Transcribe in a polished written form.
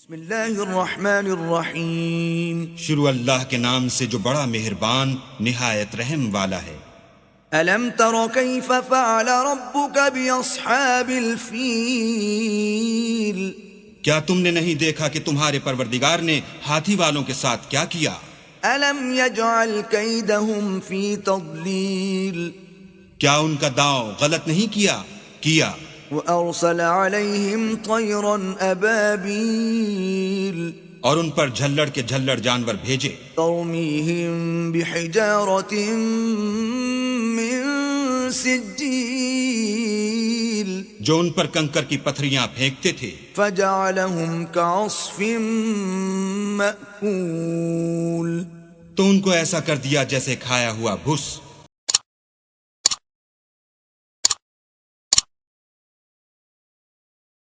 بسم اللہ الرحمن الرحیم، شروع اللہ کے نام سے جو بڑا مہربان نہایت رحم والا ہے۔ الم تر کیف فعل ربک باصحاب الفیل، کیا تم نے نہیں دیکھا کہ تمہارے پروردگار نے ہاتھی والوں کے ساتھ کیا کیا؟ الم یجعل کیدہم فی تضلیل، کیا ان کا داؤ غلط نہیں کیا؟ وارسل علیہم طیرا ابابیل، اور ان پر جھلڑ کے جھلڑ جانور بھیجے، ترمیہم بحجارۃ من سجیل، جو ان پر کنکر کی پتھریاں پھینکتے تھے، فجعلہم کعصف مأکول، تو ان کو ایسا کر دیا جیسے کھایا ہوا بھس۔